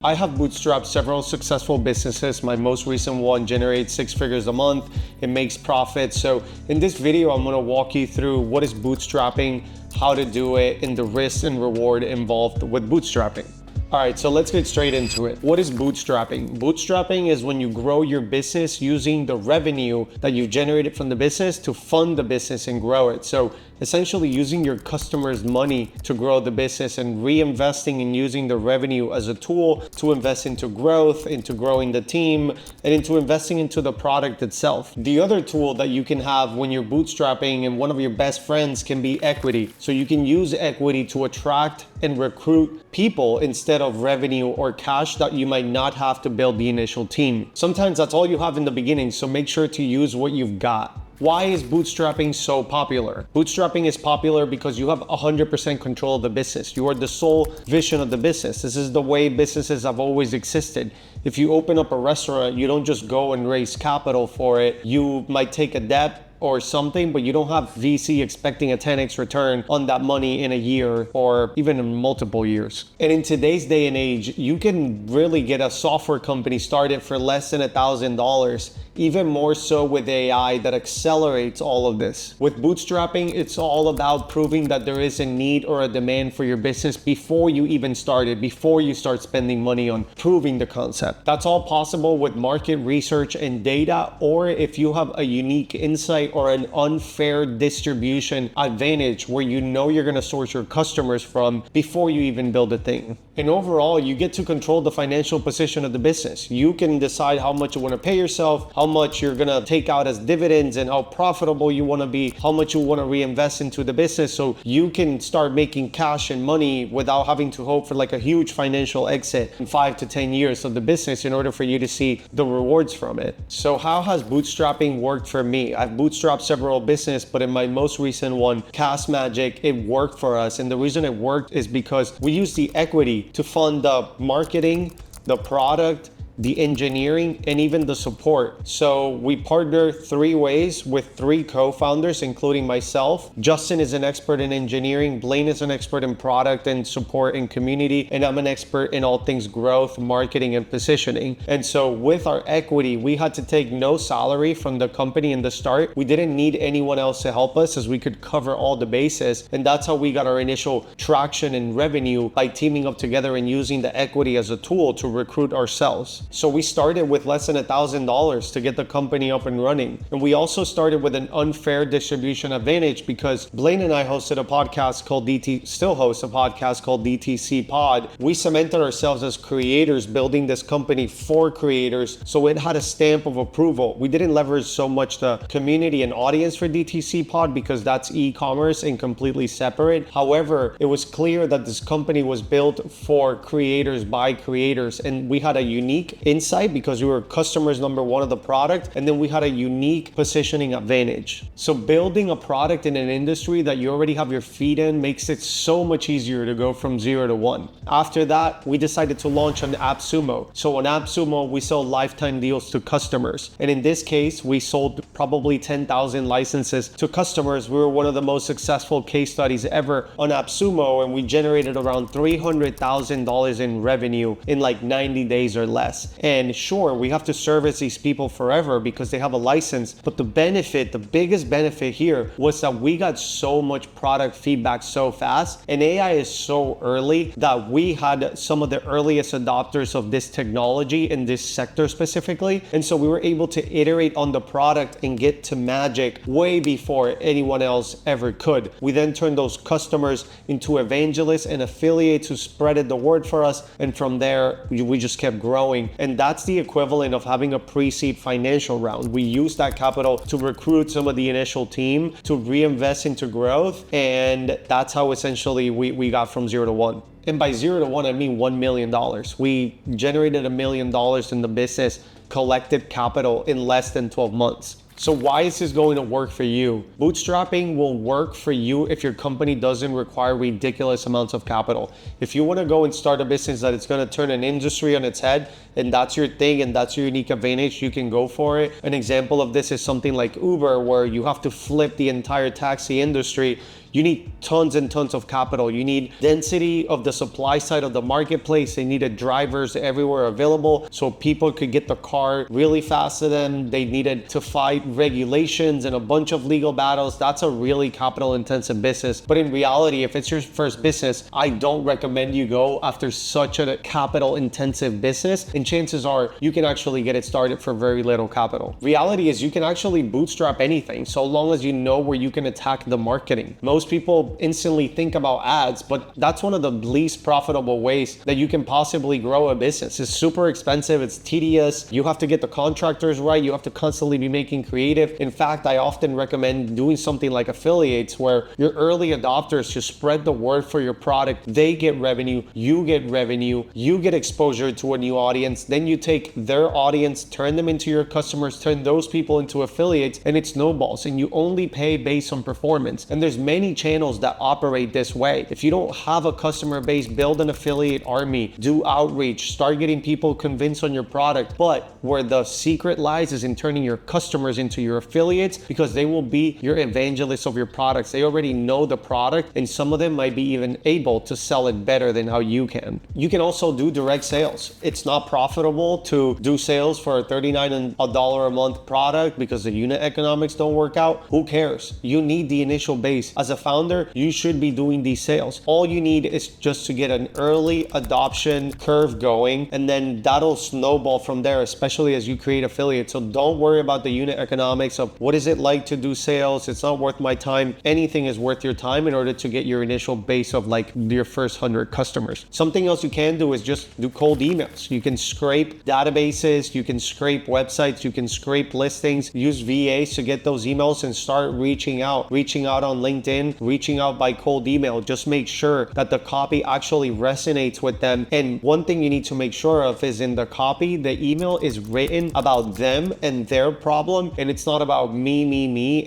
I have bootstrapped several successful businesses. My most recent one generates 6 figures a month. It makes profits. So in this video, I'm gonna walk you through what is bootstrapping, how to do it, and the risk and reward involved with bootstrapping. All right, so let's get straight into it. What is bootstrapping? Bootstrapping is when you grow your business using the revenue that you generated from the business to fund the business and grow it. So essentially using your customers' money to grow the business and reinvesting and using the revenue as a tool to invest into growth, into growing the team, and into investing into the product itself. The other tool that you can have when you're bootstrapping and one of your best friends can be equity. So you can use equity to attract and recruit people instead of revenue or cash that you might not have to build the initial team. Sometimes that's all you have in the beginning, so make sure to use what you've got. Why is bootstrapping so popular? Bootstrapping is popular because you have 100% control of the business. You are the sole vision of the business. This is the way businesses have always existed. If you open up a restaurant, you don't just go and raise capital for it. You might take a debt or something, but you don't have VC expecting a 10x return on that money in a year or even in multiple years. And in today's day and age, you can really get a software company started for less than $1,000, even more so with AI that accelerates all of this. With bootstrapping, it's all about proving that there is a need or a demand for your business before you even started, before you start spending money on proving the concept. That's all possible with market research and data, or if you have a unique insight or an unfair distribution advantage where you know you're gonna source your customers from before you even build a thing. And overall, you get to control the financial position of the business. You can decide how much you wanna pay yourself, how much you're gonna take out as dividends, and how profitable you wanna be, how much you wanna reinvest into the business, so you can start making cash and money without having to hope for like a huge financial exit in 5 to 10 years of the business in order for you to see the rewards from it. So how has bootstrapping worked for me? I've bootstrapped several businesses, but in my most recent one, Castmagic, it worked for us. And the reason it worked is because we used the equity to fund the marketing, the product, the engineering, and even the support. So we partner 3 ways with 3 co-founders, including myself. Justin is an expert in engineering, Blaine is an expert in product and support and community, and I'm an expert in all things growth, marketing, and positioning. And so with our equity, we had to take no salary from the company in the start. We didn't need anyone else to help us as we could cover all the bases. And that's how we got our initial traction and revenue, by teaming up together and using the equity as a tool to recruit ourselves. So we started with less than $1,000 to get the company up and running. And we also started with an unfair distribution advantage because Blaine and I hosted a podcast called still host a podcast called DTC Pod. We cemented ourselves as creators, building this company for creators. So it had a stamp of approval. We didn't leverage so much the community and audience for DTC Pod because that's e-commerce and completely separate. However, it was clear that this company was built for creators by creators, and we had a unique insight because we were customers number 1 of the product, and then we had a unique positioning advantage. So building a product in an industry that you already have your feet in makes it so much easier to go from 0 to 1. After that, we decided to launch an AppSumo. So on AppSumo, we sell lifetime deals to customers. And in this case, we sold probably 10,000 licenses to customers. We were one of the most successful case studies ever on AppSumo, and we generated around $300,000 in revenue in like 90 days or less. And sure, we have to service these people forever because they have a license, but the biggest benefit here was that we got so much product feedback so fast, and AI is so early that we had some of the earliest adopters of this technology in this sector specifically. And so we were able to iterate on the product and get to magic way before anyone else ever could. We then turned those customers into evangelists and affiliates who spreaded the word for us, and from there we just kept growing. And that's the equivalent of having a pre-seed financial round. We used that capital to recruit some of the initial team, to reinvest into growth, and that's how essentially we got from 0 to 1. And by 0 to 1, I mean $1 million. We generated $1 million in the business, collected capital in less than 12 months. So why is this going to work for you? Bootstrapping will work for you if your company doesn't require ridiculous amounts of capital. If you want to go and start a business that it's going to turn an industry on its head, and that's your thing and that's your unique advantage, you can go for it. An example of this is something like Uber, where you have to flip the entire taxi industry. You need tons and tons of capital. You need density of the supply side of the marketplace. They needed drivers everywhere available so people could get the car really fast to them. They needed to fight regulations and a bunch of legal battles. That's a really capital intensive business. But in reality, if it's your first business, I don't recommend you go after such a capital intensive business. And chances are you can actually get it started for very little capital. Reality is you can actually bootstrap anything so long as you know where you can attack the marketing. Most people instantly think about ads, but that's one of the least profitable ways that you can possibly grow a business. It's super expensive, it's tedious, you have to get the contractors right, you have to constantly be making creative. In fact, I often recommend doing something like affiliates where your early adopters just spread the word for your product, they get revenue, you get exposure to a new audience, then you take their audience, turn them into your customers, turn those people into affiliates, and it snowballs, and you only pay based on performance. And there's many channels that operate this way. If you don't have a customer base, build an affiliate army, do outreach, start getting people convinced on your product. But where the secret lies is in turning your customers into your affiliates, because they will be your evangelists of your products. They already know the product, and some of them might be even able to sell it better than how you can. You can also do direct sales. It's not profitable to do sales for a $39 a month product because the unit economics don't work out. Who cares? You need the initial base. As a founder, you should be doing these sales. All you need is just to get an early adoption curve going, and then that'll snowball from there, especially as you create affiliates. So don't worry about the unit economics of what is it like to do sales. It's not worth my time. Anything is worth your time in order to get your initial base of like your first 100 customers. Something else you can do is just do cold emails. You can scrape databases, you can scrape websites, you can scrape listings, use VAs to get those emails and start reaching out on LinkedIn, reaching out by cold email. Just make sure that the copy actually resonates with them. And one thing you need to make sure of is in the copy, the email is written about them and their problem, and it's not about me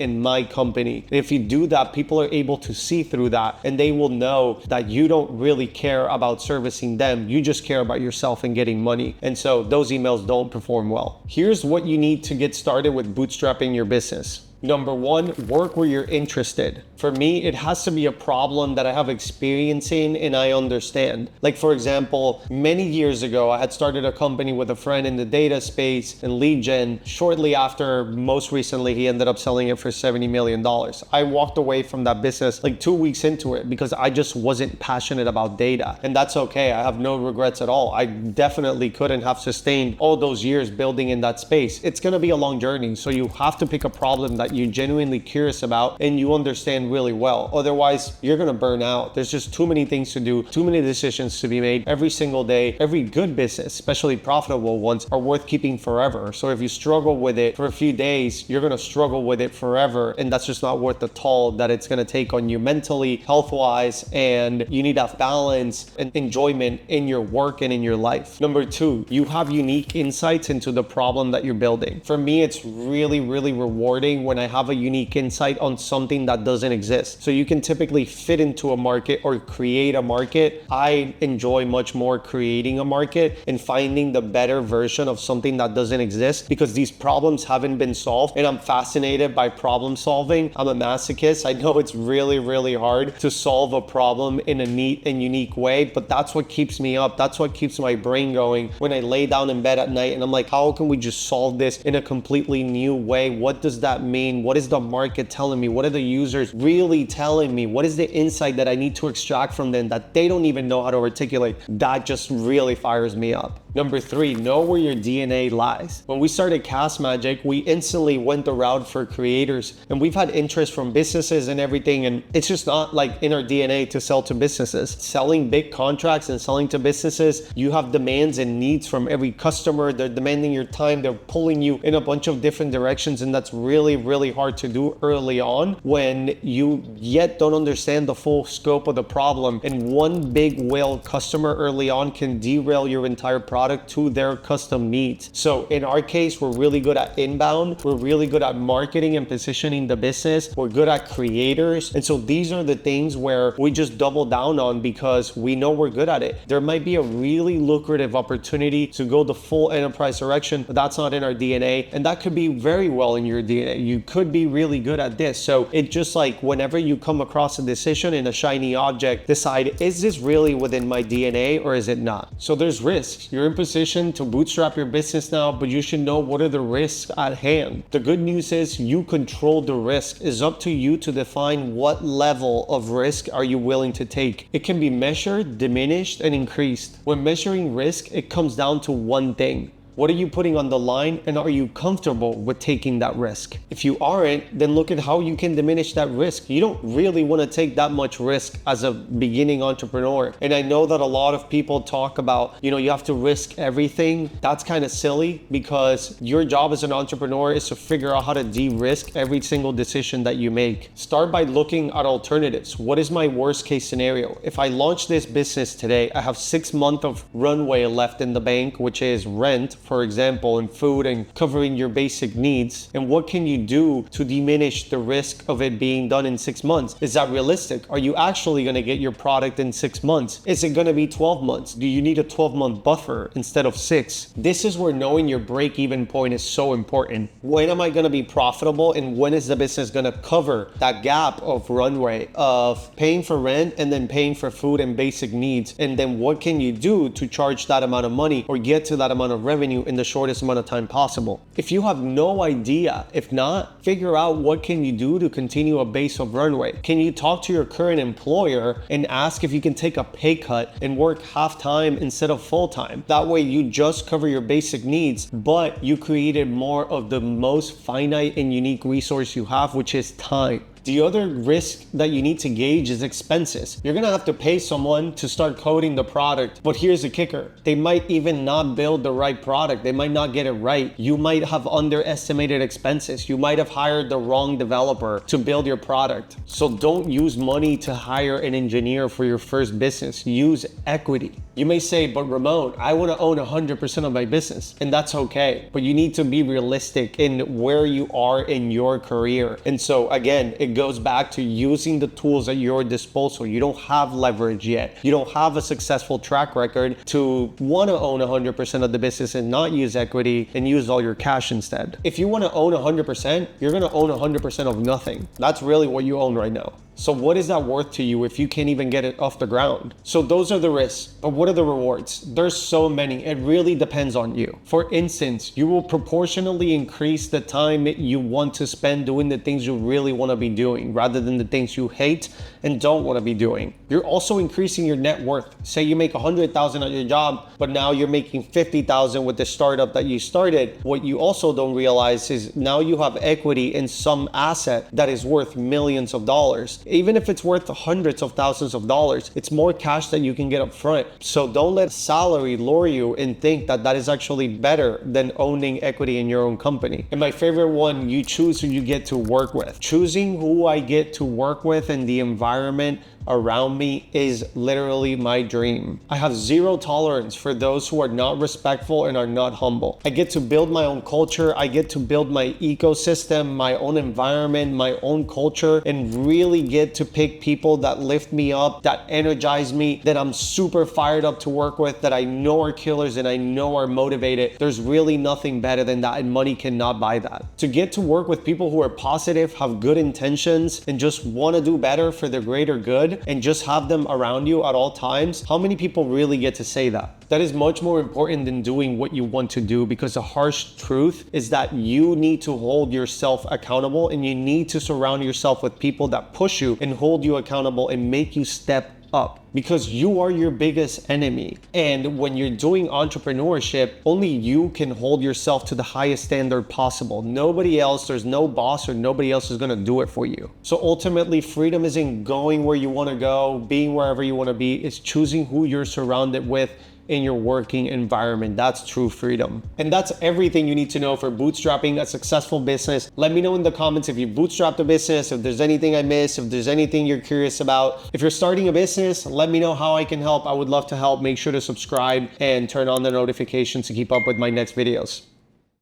and my company. If you do that, people are able to see through that, and they will know that you don't really care about servicing them. You just care about yourself and getting money. And so those emails don't perform well. Here's what you need to get started with bootstrapping your business. Number one, work where you're interested. For me, it has to be a problem that I have experience in and I understand. Like for example, many years ago, I had started a company with a friend in the data space and lead gen. Shortly after, most recently, he ended up selling it for $70 million. I walked away from that business like 2 weeks into it because I just wasn't passionate about data. And that's okay. I have no regrets at all. I definitely couldn't have sustained all those years building in that space. It's gonna be a long journey. So you have to pick a problem that you're genuinely curious about and you understand really well. Otherwise, you're gonna burn out. There's just too many things to do, too many decisions to be made every single day. Every good business, especially profitable ones, are worth keeping forever. So if you struggle with it for a few days, you're gonna struggle with it forever, and that's just not worth the toll that it's gonna take on you mentally, health-wise, and you need to have balance and enjoyment in your work and in your life. Number two, you have unique insights into the problem that you're building. For me, it's really, really rewarding when I have a unique insight on something that doesn't exist. So you can typically fit into a market or create a market. I enjoy much more creating a market and finding the better version of something that doesn't exist because these problems haven't been solved, and I'm fascinated by problem solving. I'm a masochist. I know it's really, really hard to solve a problem in a neat and unique way, but that's what keeps me up. That's what keeps my brain going when I lay down in bed at night and I'm like, how can we just solve this in a completely new way? What does that mean? What is the market telling me? What are the users really telling me? What is the insight that I need to extract from them that they don't even know how to articulate? That just really fires me up. Number three, know where your DNA lies. When we started Castmagic, we instantly went the route for creators, and we've had interest from businesses and everything, and it's just not like in our DNA to sell to businesses. Selling big contracts and selling to businesses, you have demands and needs from every customer. They're demanding your time. They're pulling you in a bunch of different directions, and that's really, really hard to do early on when you yet don't understand the full scope of the problem. And one big whale customer early on can derail your entire project. product to their custom needs. So in our case, we're really good at inbound. We're really good at marketing and positioning the business. We're good at creators. And so these are the things where we just double down on because we know we're good at it. There might be a really lucrative opportunity to go the full enterprise direction, but that's not in our DNA. And that could be very well in your DNA. You could be really good at this. So it just like whenever you come across a decision in a shiny object, decide, is this really within my DNA or is it not? So there's risks. You're in position to bootstrap your business now, but you should know what are the risks at hand. The good news is you control the risk. It's up to you to define what level of risk are you willing to take. It can be measured, diminished, and increased. When measuring risk, it comes down to one thing. What are you putting on the line, and are you comfortable with taking that risk? If you aren't, then look at how you can diminish that risk. You don't really want to take that much risk as a beginning entrepreneur. And I know that a lot of people talk about, you have to risk everything. That's kind of silly because your job as an entrepreneur is to figure out how to de-risk every single decision that you make. Start by looking at alternatives. What is my worst case scenario? If I launch this business today, I have 6 months of runway left in the bank, which is rent, for example, and food and covering your basic needs. And what can you do to diminish the risk of it being done in 6 months? Is that realistic? Are you actually going to get your product in 6 months? Is it going to be 12 months? Do you need a 12-month buffer instead of 6? This is where knowing your break-even point is so important. When am I going to be profitable, and when is the business going to cover that gap of runway of paying for rent and then paying for food and basic needs? And then what can you do to charge that amount of money or get to that amount of revenue in the shortest amount of time possible? If you have no idea, if not, figure out what can you do to continue a base of runway. Can you talk to your current employer and ask if you can take a pay cut and work half-time instead of full-time? That way you just cover your basic needs, but you created more of the most finite and unique resource you have, which is time. The other risk that you need to gauge is expenses. You're gonna have to pay someone to start coding the product, but here's the kicker. They might even not build the right product. They might not get it right. You might have underestimated expenses. You might have hired the wrong developer to build your product. So don't use money to hire an engineer for your first business. Use equity. You may say, but Ramon, I wanna own 100% of my business, and that's okay. But you need to be realistic in where you are in your career. And so again, it goes back to using the tools at your disposal. You don't have leverage yet. You don't have a successful track record to want to own 100% of the business and not use equity and use all your cash instead. If you want to own 100%, you're going to own 100% of nothing. That's really what you own right now. So what is that worth to you if you can't even get it off the ground? So those are the risks, but what are the rewards? There's so many. It really depends on you. For instance, you will proportionally increase the time you want to spend doing the things you really want to be doing rather than the things you hate and don't want to be doing. You're also increasing your net worth. Say you make $100,000 at your job, but now you're making $50,000 with the startup that you started. What you also don't realize is now you have equity in some asset that is worth millions of dollars. Even if it's worth hundreds of thousands of dollars, it's more cash that you can get up front. So don't let salary lure you and think that that is actually better than owning equity in your own company. And my favorite one, you choose who you get to work with. Choosing who I get to work with and the environment around me is literally my dream. I have zero tolerance for those who are not respectful and are not humble. I get to build my own culture. I get to build my ecosystem, my own environment, my own culture, and really get to pick people that lift me up, that energize me, that I'm super fired up to work with, that I know are killers and I know are motivated. There's really nothing better than that, and money cannot buy that. To get to work with people who are positive, have good intentions, and just want to do better for the greater good, and just have them around you at all times, how many people really get to say that? That is much more important than doing what you want to do, because the harsh truth is that you need to hold yourself accountable, and you need to surround yourself with people that push you and hold you accountable and make you step up, because you are your biggest enemy. And when you're doing entrepreneurship, only you can hold yourself to the highest standard possible. Nobody else, there's no boss or nobody else is gonna do it for you. So ultimately, freedom isn't going where you wanna go, being wherever you wanna be. It's choosing who you're surrounded with in your working environment. That's true freedom. And that's everything you need to know for bootstrapping a successful business. Let me know in the comments if you bootstrapped a business, if there's anything I missed, if there's anything you're curious about. If you're starting a business, let me know how I can help. I would love to help. Make sure to subscribe and turn on the notifications to keep up with my next videos.